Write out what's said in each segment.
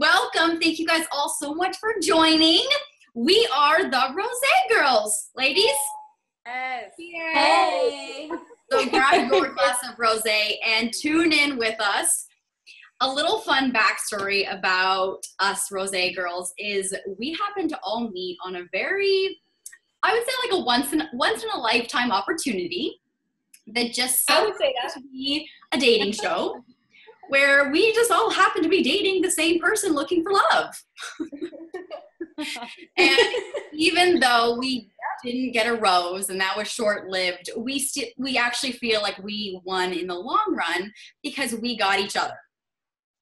welcome. Thank you guys all so much for joining. We are the Rosé Girls, ladies. Yes. Hey. So grab your glass of rosé and tune in with us. A little fun backstory about us Rosé Girls is we happen to all meet on a very, I would say like a once in a lifetime opportunity that just so to be a dating show where we just all happen to be dating the same person looking for love. And even though we didn't get a rose and that was short-lived, we actually feel like we won in the long run because we got each other,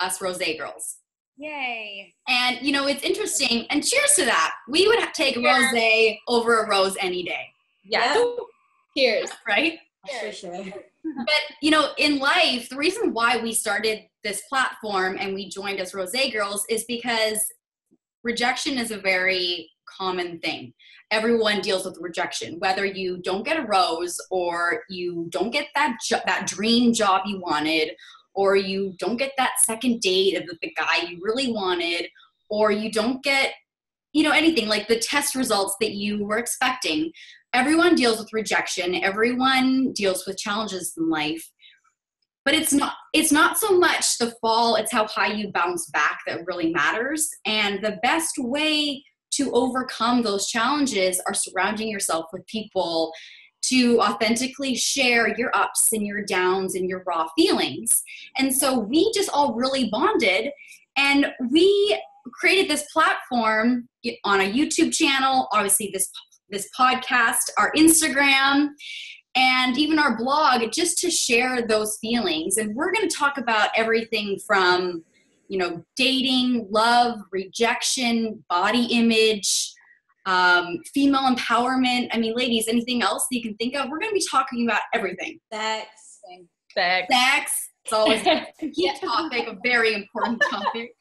us Rosé Girls. Yay. And you know, it's interesting, and cheers to that. We would take rosé over a rose any day. Yeah. Cheers. Right? For sure. But you know, in life, the reason why we started this platform and we joined as Rosé Girls is because rejection is a very common thing. Everyone deals with rejection, whether you don't get a rose or you don't get that dream job you wanted, or you don't get that second date of the guy you really wanted, or you don't get, you know, anything like the test results that you were expecting. Everyone deals with rejection. Everyone deals with challenges in life. But it's not so much the fall, it's how high you bounce back that really matters. And the best way to overcome those challenges are surrounding yourself with people to authentically share your ups and your downs and your raw feelings. And so we just all really bonded, and we created this platform on a YouTube channel, obviously this podcast, our Instagram, and even our blog, just to share those feelings. And we're going to talk about everything from, you know, dating, love, rejection, body image, female empowerment. I mean, ladies, anything else that you can think of? We're going to be talking about everything. Sex. It's always a key topic, a very important topic.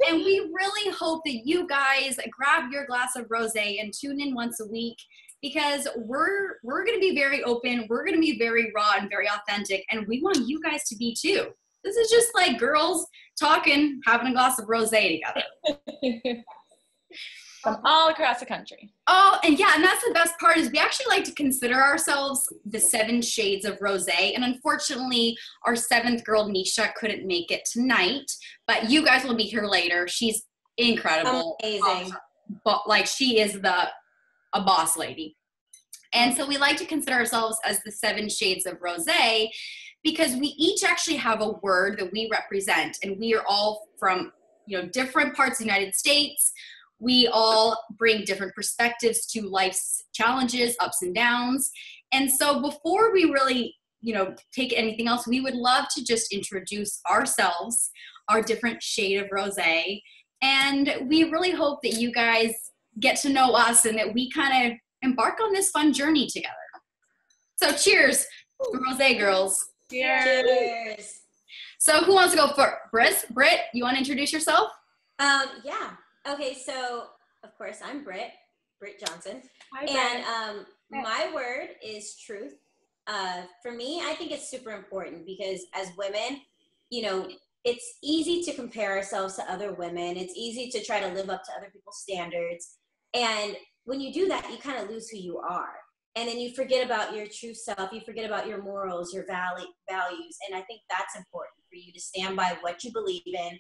And we really hope that you guys grab your glass of rosé and tune in once a week, because we're going to be very open. We're going to be very raw and very authentic. And we want you guys to be too. This is just like girls talking, having a glass of rosé together. From all across the country. Oh, and yeah, and that's the best part is we actually like to consider ourselves the 7 shades of rosé. And unfortunately, our 7th girl, Nisha, couldn't make it tonight. But you guys will be here later. She's incredible. Amazing. But like, she is a boss lady. And so we like to consider ourselves as the 7 shades of rosé because we each actually have a word that we represent. And we are all from, you know, different parts of the United States. We all bring different perspectives to life's challenges, ups and downs. And so before we really, you know, take anything else, we would love to just introduce ourselves, our different shade of rosé. And we really hope that you guys get to know us and that we kind of embark on this fun journey together. So cheers, Rosé Girls. Cheers. So who wants to go first? Britt, you want to introduce yourself? Yeah. Okay, so of course I'm Britt Johnson. Hi, and my word is truth. For me, I think it's super important because as women, you know, it's easy to compare ourselves to other women. It's easy to try to live up to other people's standards. And when you do that, you kind of lose who you are. And then you forget about your true self. You forget about your morals, your values. And I think that's important for you to stand by what you believe in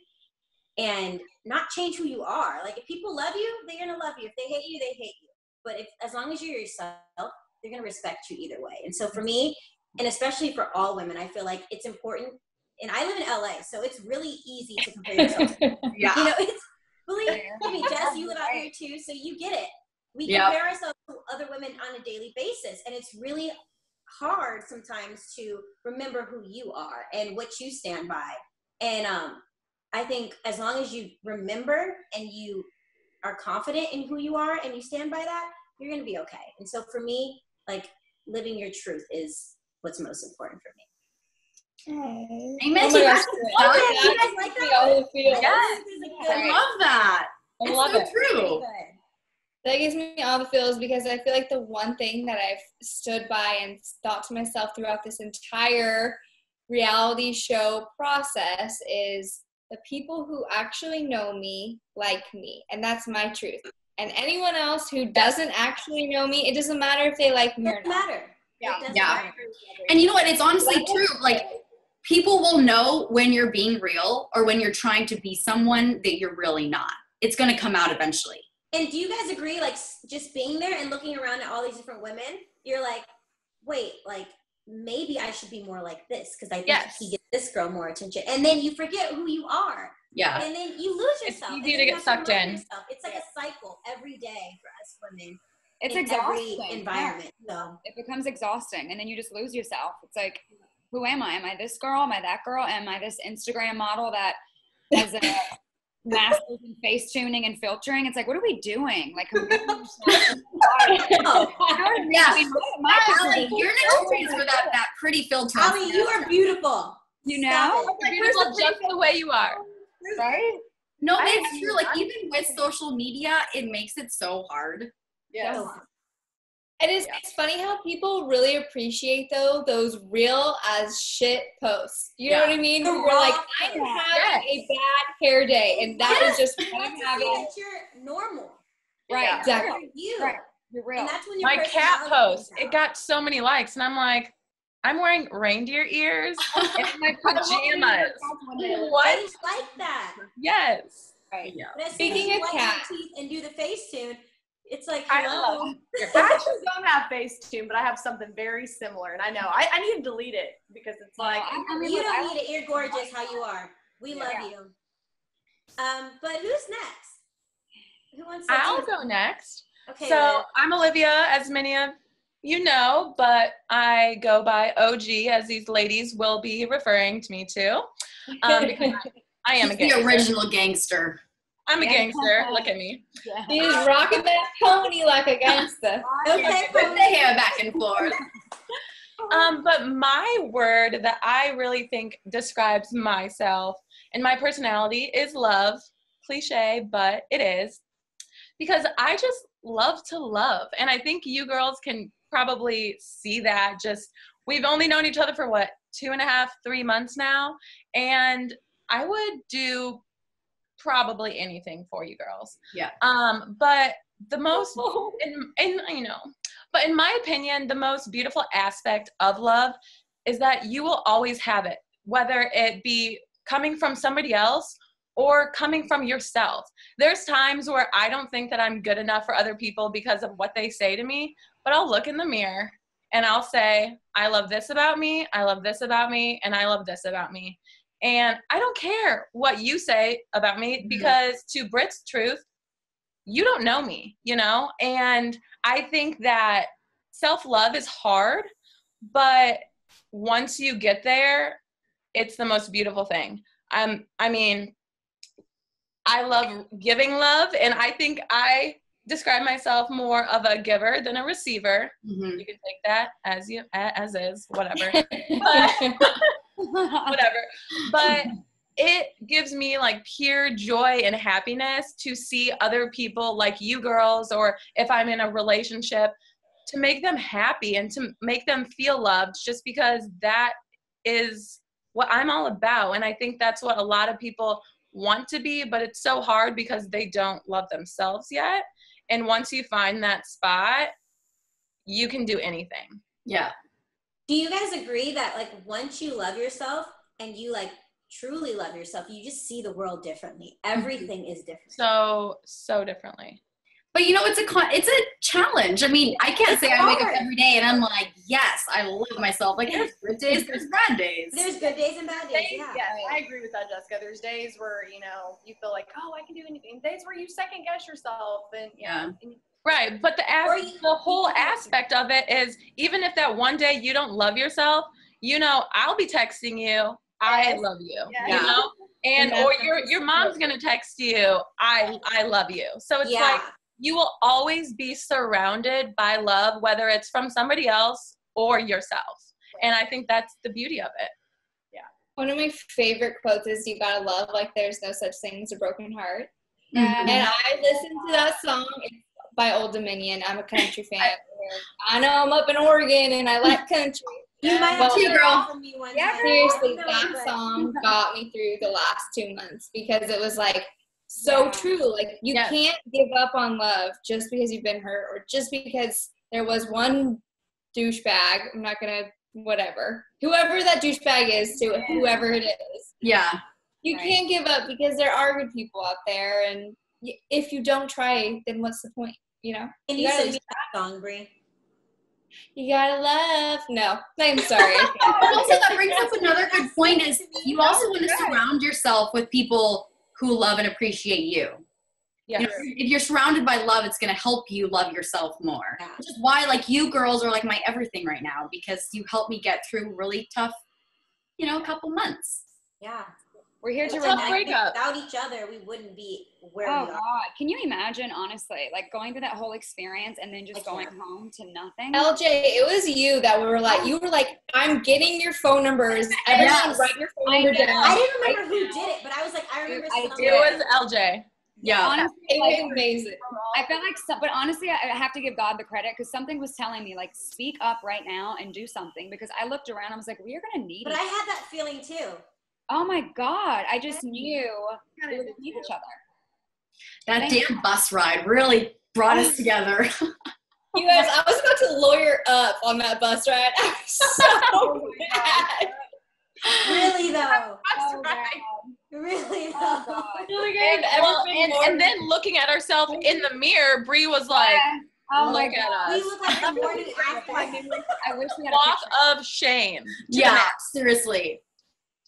and not change who you are. Like, if people love you, they're going to love you. If they hate you, they hate you. But as long as you're yourself, they're going to respect you either way. And so for me, and especially for all women, I feel like it's important. And I live in LA, so it's really easy to compare yourself. Yeah. You know, believe me, Jess, you live out here too, so you get it. We compare ourselves to other women on a daily basis, and it's really hard sometimes to remember who you are and what you stand by. And I think as long as you remember and you are confident in who you are and you stand by that, you're going to be okay. And so for me, like, living your truth is what's most important for me. Amen. Oh my gosh. You guys like that? Yes. I love that. I love it's so true. That gives me all the feels because I feel like the one thing that I've stood by and thought to myself throughout this entire reality show process is the people who actually know me like me, and that's my truth. And anyone else who doesn't actually know me, it doesn't matter if they like me or Doesn't not. matter. Yeah. It doesn't Yeah. matter. And you know what? It's honestly true. Like, people will know when you're being real or when you're trying to be someone that you're really not. It's going to come out eventually. And do you guys agree, like, just being there and looking around at all these different women, you're like, wait, like, maybe I should be more like this because I think he gives this girl more attention. And then you forget who you are. Yeah. And then you lose yourself. It's easy to get sucked in. It's like a cycle every day for us women. It's in exhausting. every environment. So It becomes exhausting, and then you just lose yourself. It's like, who am I? Am I this girl? Am I that girl? Am I this Instagram model that has a masters in face tuning and filtering? It's like, what are we doing? Like, oh, Yeah. my Allie, you're notorious for that pretty filter. Allie, you are beautiful. you know, Stop it. you're beautiful just the way you are, right? No, but it's true. Like, even with social media, it makes it so hard. Yes. So, It's funny how people really appreciate though those real as shit posts. You know what I mean? We're like, I'm having a bad hair day, and that is just what I'm that's the having. thing that you're normal. Right. Exactly. You. Right. You're real. And that's when your My cat personality post, comes it out. got so many likes, and I'm like, I'm wearing reindeer ears in my pajamas. What? I like that. Yes. Right. Yeah. But as Speaking soon as you of whiten cats. your teeth and do the face tune, it's like, I hello. love I actually don't have Facetune, but I have something very similar, and I know I need to delete it because it's like I mean, You look, don't need it. You're gorgeous how you are. We love you. But who's next? Who wants to I'll do- go next. Okay, So Liv. I'm Olivia, as many of you know, but I go by OG, as these ladies will be referring to me to, because I am a She's the gangster. original gangster. I'm a gangster. Look at me. She's rocking that pony like a gangster. Okay, With the hair back and forth. But my word that I really think describes myself and my personality is love. Cliche, but it is. Because I just love to love. And I think you girls can probably see that. Just, we've only known each other for what, 2.5, 3 months now. And I would do probably anything for you girls. Yeah. But the most, but in my opinion, the most beautiful aspect of love is that you will always have it, whether it be coming from somebody else or coming from yourself. There's times where I don't think that I'm good enough for other people because of what they say to me, but I'll look in the mirror and I'll say, I love this about me, I love this about me, and I love this about me. And I don't care what you say about me because to Britt's truth, you don't know me, you know? And I think that self-love is hard, but once you get there, it's the most beautiful thing. I mean, I love giving love, and I think I describe myself more of a giver than a receiver. Mm-hmm. You can take that as is, whatever. But, whatever. But it gives me like pure joy and happiness to see other people like you girls, or if I'm in a relationship, to make them happy and to make them feel loved, just because that is what I'm all about. And I think that's what a lot of people want to be, but it's so hard because they don't love themselves yet. And once you find that spot, you can do anything. Yeah. Do you guys agree that like once you love yourself and you like truly love yourself, you just see the world differently? Everything is different. So differently. But you know, it's a challenge. I mean, I can't say I wake up every day and I'm like, yes, I love myself. Like, there's good days, there's bad days. There's good days and bad days. Yeah. Yes, I agree with that, Jessica. There's days where, you feel like, oh, I can do anything. Days where you second guess yourself and Yeah. Right, but the whole aspect of it is, even if that one day you don't love yourself, I'll be texting you, I love you, Yeah. and or your mom's gonna text you, I love you. So it's like you will always be surrounded by love, whether it's from somebody else or yourself, and I think that's the beauty of it. One of my favorite quotes is, "You gotta love like there's no such thing as a broken heart." Mhm. And I listened to that song. It's by Old Dominion. I'm a country fan. I know I'm up in Oregon and I like country. You might Well, have to girl. from me one Yeah, time. Seriously, I don't that know, but- song got me through the last 2 months because it was like so true. Like you can't give up on love just because you've been hurt or just because there was one douchebag. I'm not gonna whoever that douchebag is to whoever it is. Yeah. You can't give up because there are good people out there, and if you don't try, then what's the point? You know. Can you sing me that song, Brie? You gotta love. No, I'm sorry. Also, that brings up another good point is you also want to surround yourself with people who love and appreciate you. Yeah. You know, if you're surrounded by love, it's going to help you love yourself more. Yeah. Which is why, like, you girls are like my everything right now because you helped me get through really tough, couple months. Yeah. We're here to Tough remind. breakup. Without each other, we wouldn't be where Oh we are. God, can you imagine? Honestly, like going through that whole experience and then just going home to nothing. LJ, it was you that you were like, I'm getting your phone numbers. Everyone write your phone number down. I didn't remember who did it, but I was like, I remember I someone. did. It was LJ. Yeah. Honestly, It was amazing. I felt like, but honestly, I have to give God the credit because something was telling me, like, speak up right now and do something. Because I looked around, I was like, we are gonna need. But I had that feeling too. Oh my God, I just knew we were gonna need each other. That damn bus ride really brought us together. You guys, I was about to lawyer up on that bus ride. I was so mad. Really though. Oh, God. Really though. Oh, God. And then looking at ourselves in the mirror, Bree was like, Oh my look at God. We us. look like the morning after. I wish we had a Walk picture. of shame. Yeah, seriously.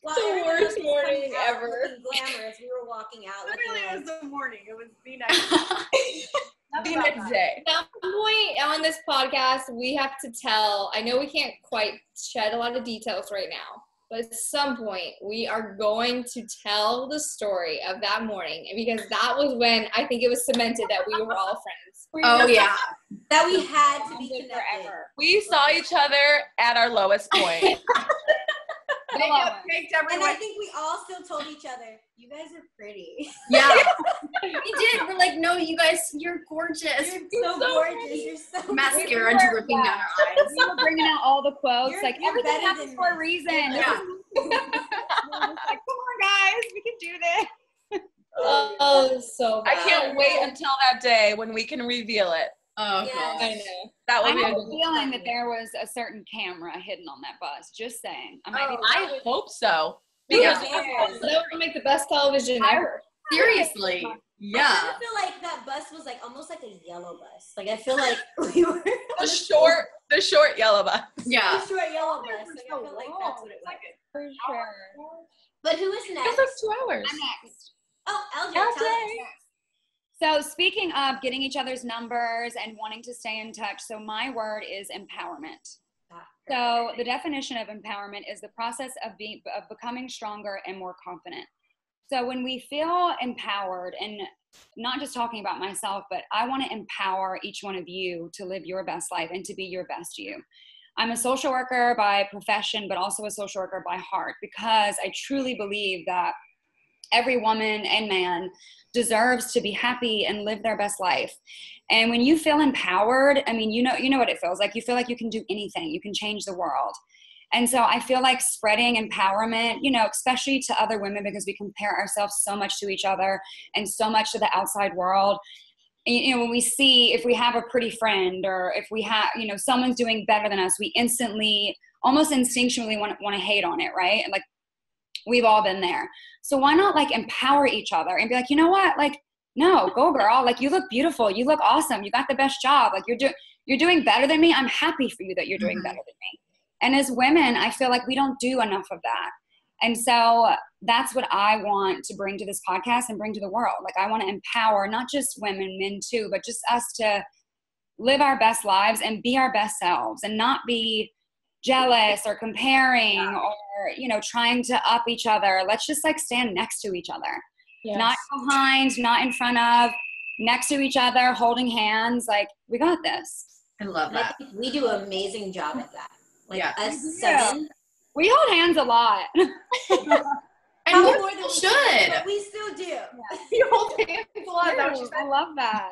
Well, The everyone worst was coming morning out ever. looking glamorous. We were walking out Literally, looking it was like, the morning. It was the next. The next day. At some point on this podcast, we have to tell, I know we can't quite shed a lot of details right now, but at some point we are going to tell the story of that morning because that was when I think it was cemented that we were all friends. Oh, yeah. that we had to be Bonded connected. forever. We saw each other at our lowest point. Maked And everyone. I think we all still told each other, you guys are pretty. Yeah. We did. We're like, no, you guys, you're gorgeous. You're so gorgeous. You're so Mascara dripping down our eyes. We were bringing out all the quotes. You're- like you're everything better happens than for a me. reason. Yeah. We were just like, come on, guys, we can do this. Oh, so I bad. can't wait until that day when we can reveal it. Oh, Yes. gosh. I know. That I would be have a a feeling that there was a certain camera hidden on that bus. Just saying. I might be I hope so. Who Because cares? That would make the best television ever. Seriously. I Yeah. kind of feel like that bus was like almost like a yellow bus. Like I feel like we were the short yellow bus. Yeah. a short yellow bus. Like I feel like that's what it was. for sure. But who is It next? was like 2 hours. I'm next. Oh, LJ. Tell us. So speaking of getting each other's numbers and wanting to stay in touch, so my word is empowerment. So the definition of empowerment is the process of becoming stronger and more confident. So when we feel empowered, and not just talking about myself, but I want to empower each one of you to live your best life and to be your best you. I'm a social worker by profession, but also a social worker by heart, because I truly believe that every woman and man deserves to be happy and live their best life. And when you feel empowered, I mean, you know what it feels like. You feel like you can do anything. You can change the world. And so I feel like spreading empowerment, especially to other women, because we compare ourselves so much to each other and so much to the outside world. And, when we see, if we have a pretty friend or if we have, someone's doing better than us, we instantly, almost instinctually want to hate on it, right? And like, we've all been there. So why not like empower each other and be like, you know what? Like, no, go girl. Like, you look beautiful. You look awesome. You got the best job. Like, you're doing better than me. I'm happy for you that you're doing better than me. And as women, I feel like we don't do enough of that. And so that's what I want to bring to this podcast and bring to the world. Like, I want to empower not just women, men too, but just us to live our best lives and be our best selves and not be jealous or comparing or, trying to up each other. Let's just like stand next to each other, not behind, not in front of, next to each other, holding hands. Like, we got this. I love And I that. think we do an amazing job at that. Like Yeah. us seven. We hold hands a lot. And Probably more more than than should. but we still do. You hold hands a lot. That was just I love that.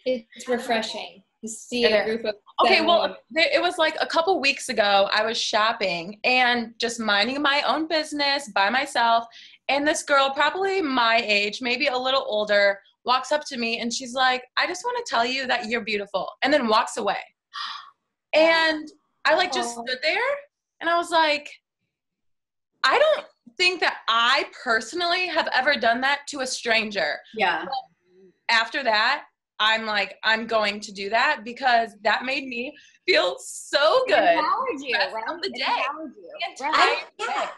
It's refreshing. to see a group of okay, 7 well, women. it was like a couple weeks ago, I was shopping and just minding my own business by myself, and this girl, probably my age, maybe a little older, walks up to me and she's like, I just want to tell you that you're beautiful, and then walks away. And I like just stood there and I was like, I don't think that I personally have ever done that to a stranger. Yeah. But after that, I'm like, I'm going to do that because that made me feel so good. It empowered you, right? Of the It day. empowered you. The Right. entire day.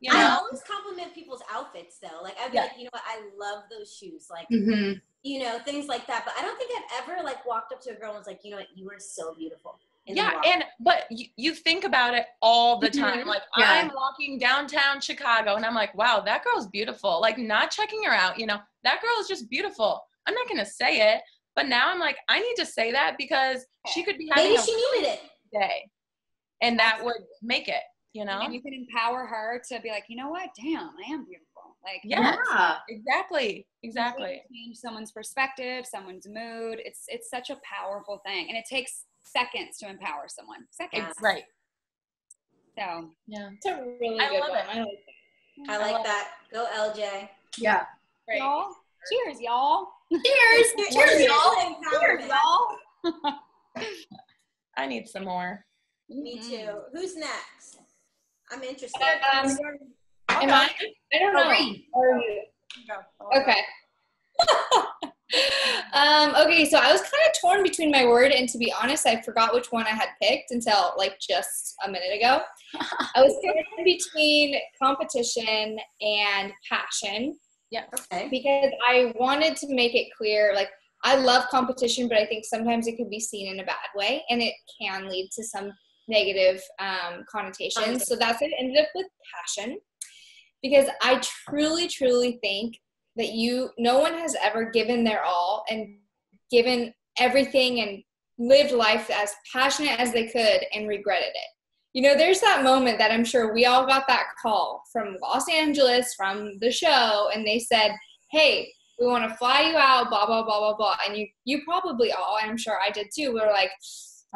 You I know? always compliment people's outfits though. Like I'd be Yeah. like, you know what, I love those shoes. Like, Mm-hmm. you know, things like that. But I don't think I've ever like walked up to a girl and was like, you know what, you are so beautiful. Yeah, but you think about it all the time. Like Yeah. I'm walking downtown Chicago and I'm like, wow, that girl's beautiful. Like not checking her out, you know, that girl is just beautiful. I'm not gonna say it, but now I'm like, I need to say that because she could be having maybe she needed it. day, and that would make it, you know. And you can empower her to be like, you know what? Damn, I am beautiful. Like, Yeah. Yeah. Exactly. Change someone's perspective, someone's mood. It's such a powerful thing, and it takes seconds to empower someone. Seconds. Right. So Yeah. It's a really I good love one. it. I like that. Go LJ. Yeah. Great. y'all, cheers, y'all. Cheers. Cheers, y'all. Cheers, y'all. I need some more. Me too. Who's next? I'm interested. Am I? I don't know. Maureen. Or are you? Okay. Okay, so I was kind of torn between my word, and to be honest, I forgot which one I had picked until like just a minute ago. I was torn between competition and passion. Yeah. Okay. Because I wanted to make it clear, like, I love competition, but I think sometimes it can be seen in a bad way, and it can lead to some negative connotations. So that's what I ended up with passion, because I truly, truly think that no one has ever given their all and given everything and lived life as passionate as they could and regretted it. You know, there's that moment that I'm sure we all got that call from Los Angeles, from the show, and they said, hey, we want to fly you out, blah, blah, blah, blah, blah. And you probably all, and I'm sure I did too, we were like,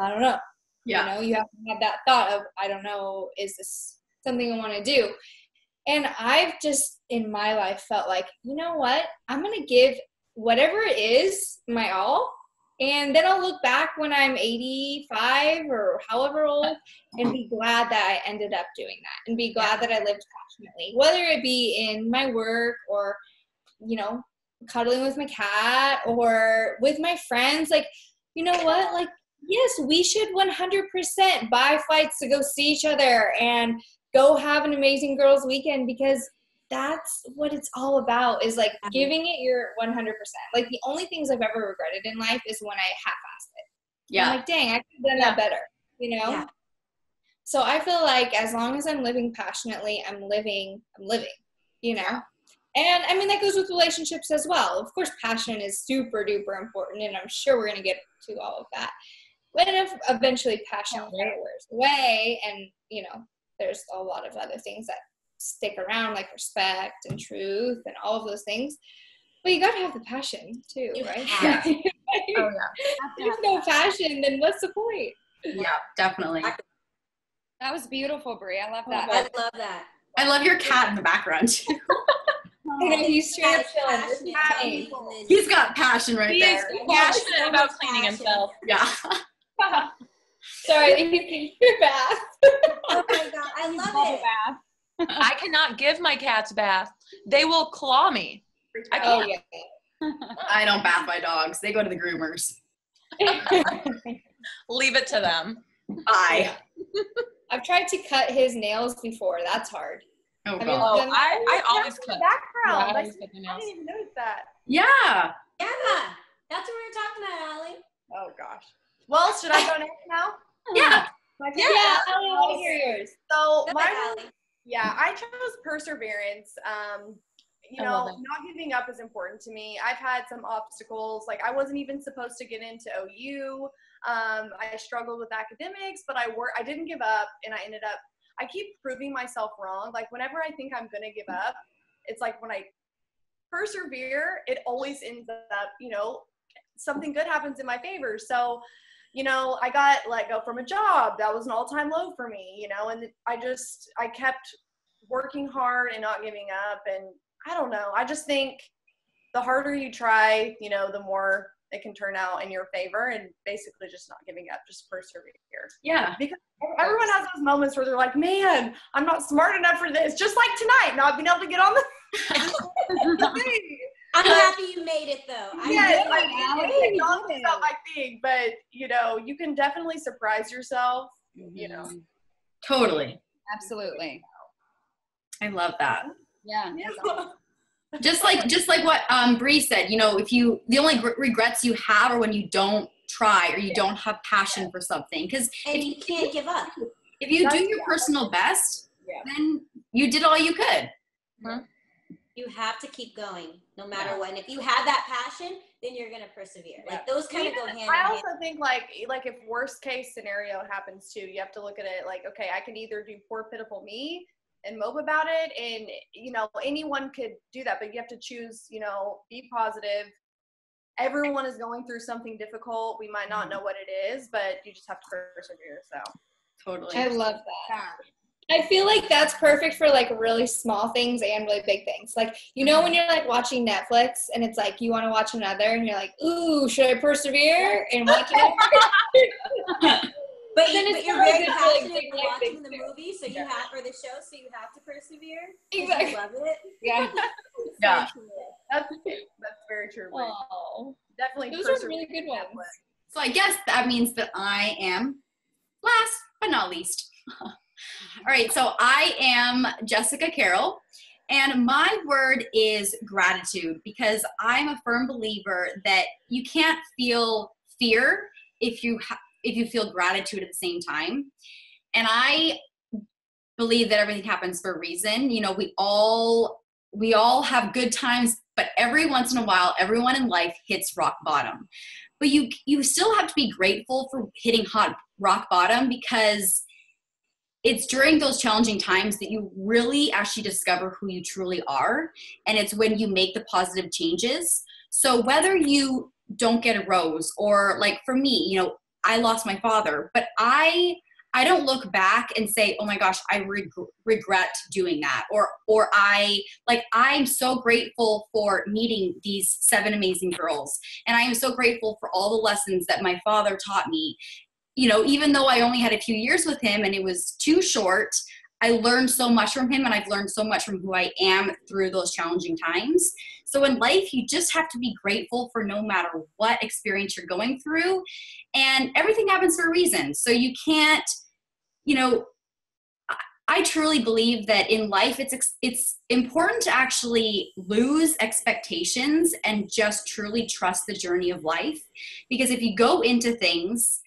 I don't know. Yeah. You know, you have to have that thought of, I don't know, is this something I want to do? And I've just, in my life, felt like, you know what? I'm going to give whatever it is my all. And then I'll look back when I'm 85 or however old and be glad that I ended up doing that, and be glad that I lived passionately, whether it be in my work or, you know, cuddling with my cat or with my friends. Like, you know what? Like, yes, we should 100% buy flights to go see each other and go have an amazing girls' weekend, because that's what it's all about, is like giving it your 100%. Like the only things I've ever regretted in life is when I half-assed it. Yeah. I'm like, dang, I could have done that better, you know? Yeah. So I feel like as long as I'm living passionately, I'm living, you know? And I mean, that goes with relationships as well. Of course, passion is super duper important, and I'm sure we're going to get to all of that. But eventually passion wears away, and, you know, there's a lot of other things that stick around, like respect and truth and all of those things. But you got to have the passion too, right? Yeah. Oh, yeah. If there's no passion, then what's the point? Yeah, definitely. That was beautiful, Brie. I love that. I love that. I love your cat in the background too. You know, he's straight up chilling. This is Passionate. nice. He's got passion right He there. is passionate about cleaning himself. Yeah. Sorry, you can your bath. Oh my God, I love Bubble it. bath. I cannot give my cats bath. They will claw me. I Oh can't. yeah. I don't bath my dogs. They go to the groomers. Leave it to them. I've tried to cut his nails before. That's hard. Oh, Have you God. done that? I always cut. Yeah, Background. I I always cut my nails. didn't even notice that. Yeah. Yeah, that's what we were talking about, Allie. Oh gosh. Well, should I go next now? Yeah. Yeah, I want to hear yours. So Go my ahead, Allie. Yeah, I chose perseverance. You I know, love it. not giving up is important to me. I've had some obstacles. Like I wasn't even supposed to get into OU. I struggled with academics, but I didn't give up, and I keep proving myself wrong. Like whenever I think I'm gonna give up, it's like when I persevere, it always ends up, you know, something good happens in my favor. So, I got let go from a job. That was an all-time low for me, and I kept working hard and not giving up. And I don't know. I just think the harder you try, the more it can turn out in your favor, and basically just not giving up, just persevere. Yeah. Because everyone has those moments where they're like, man, I'm not smart enough for this. Just like tonight, not being able to get on the thing. I'm happy you made it though. Yes, technology is not my thing, but you can definitely surprise yourself. Totally. Absolutely. I love that. Yeah. Just like what Bree said, if the only regrets you have are when you don't try or you don't have passion for something, because if you can't give up. If you do your personal best, then you did all you could. You have to keep going no matter what. And if you have that passion, then you're gonna persevere. Like those kind of go hand in hand. I also think like if worst case scenario happens too, you have to look at it like, okay, I can either do poor pitiful me and mope about it, and anyone could do that, but you have to choose, be positive. Everyone is going through something difficult. We might not know what it is, but you just have to persevere. So totally. I love that. I feel like that's perfect for like really small things and really big things. Like, when you're like watching Netflix and it's like you want to watch another and you're like, ooh, should I persevere and watch it? But you're very passionate for watching the movie, so you have for the show, so you have to persevere. Exactly. You love it. Yeah. Yeah. That's very true. Oh, Definitely. Those are really good ones. So I guess that means that I am last but not least. All right, so I am Jessica Carroll, and my word is gratitude, because I'm a firm believer that you can't feel fear if you feel gratitude at the same time. And I believe that everything happens for a reason. We all have good times, but every once in a while, everyone in life hits rock bottom. But you still have to be grateful for hitting rock bottom, because it's during those challenging times that you really actually discover who you truly are. And it's when you make the positive changes. So whether you don't get a rose, or like for me, I lost my father, but I don't look back and say, oh my gosh, I regret doing that. Or I'm so grateful for meeting these 7 amazing girls. And I am so grateful for all the lessons that my father taught me. Even though I only had a few years with him and it was too short, I learned so much from him, and I've learned so much from who I am through those challenging times. So in life, you just have to be grateful for no matter what experience you're going through, and everything happens for a reason. So you can't, I truly believe that in life, it's important to actually lose expectations and just truly trust the journey of life. Because if you go into things,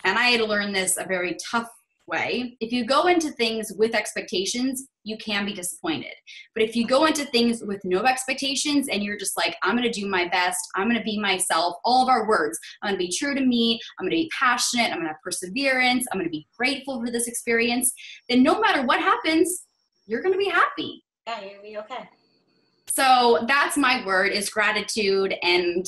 and I had to learn this a very tough way, if you go into things with expectations, you can be disappointed. But if you go into things with no expectations and you're just like, I'm going to do my best, I'm going to be myself, all of our words, I'm going to be true to me, I'm going to be passionate, I'm going to have perseverance, I'm going to be grateful for this experience, then no matter what happens, you're going to be happy. Yeah, you're going to be okay. So that's my word, is gratitude. And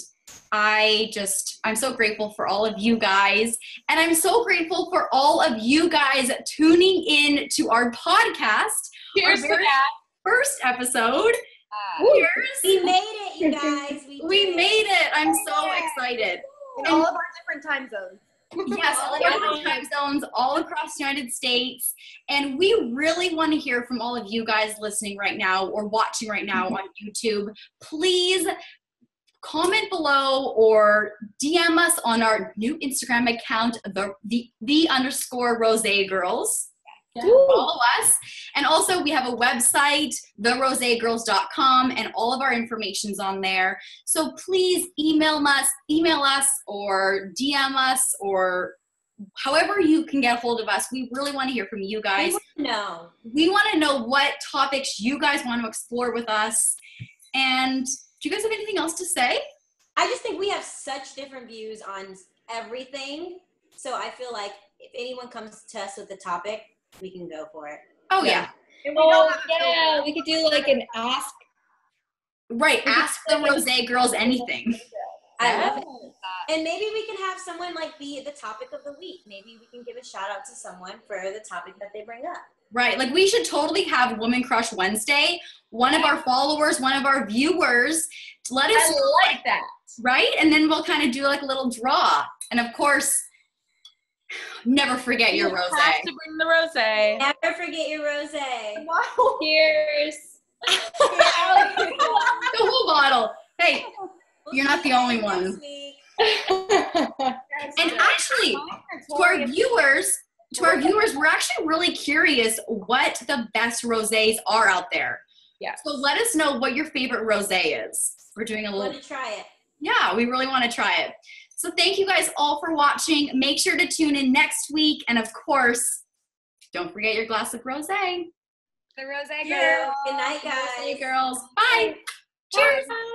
I'm so grateful for all of you guys. And I'm so grateful for all of you guys tuning in to our podcast. Cheers to that. First episode. Cheers. We made it, you guys. We made it. I'm so excited. In all of our different time zones. Yes, all of our different time zones, all across the United States. And we really want to hear from all of you guys listening right now or watching right now on YouTube. Please comment below or DM us on our new Instagram account, the _ Rosé Girls. Yeah. Follow us. And also we have a website, theroségirls.com, and all of our information's on there. So please email us or DM us, or however you can get a hold of us. We really want to hear from you guys. We want to know what topics you guys want to explore with us. And do you guys have anything else to say? I just think we have such different views on everything. So I feel like if anyone comes to us with a topic, we can go for it. Oh, yeah. We could do like an ask. Right, ask the Rosé Girls anything. I love it. And maybe we can have someone like be the topic of the week. Maybe we can give a shout out to someone for the topic that they bring up. Right. Like we should totally have Woman Crush Wednesday. One of our followers, one of our viewers, let us know, like that. Right? And then we'll kind of do like a little draw. And of course, never forget your rosé. Have to bring the rosé. Never forget your rosé. Wow. Cheers. The whole bottle. Hey, you're not the only one. And actually, to our viewers, we're actually really curious what the best rosés are out there. Yeah. So let us know what your favorite rosé is. We're doing a little. Want to try it? Yeah, we really want to try it. So thank you guys all for watching. Make sure to tune in next week, and of course, don't forget your glass of rosé. The Rosé Yeah. Girls. Good night, guys. Rosé girls. Bye. Cheers. Bye.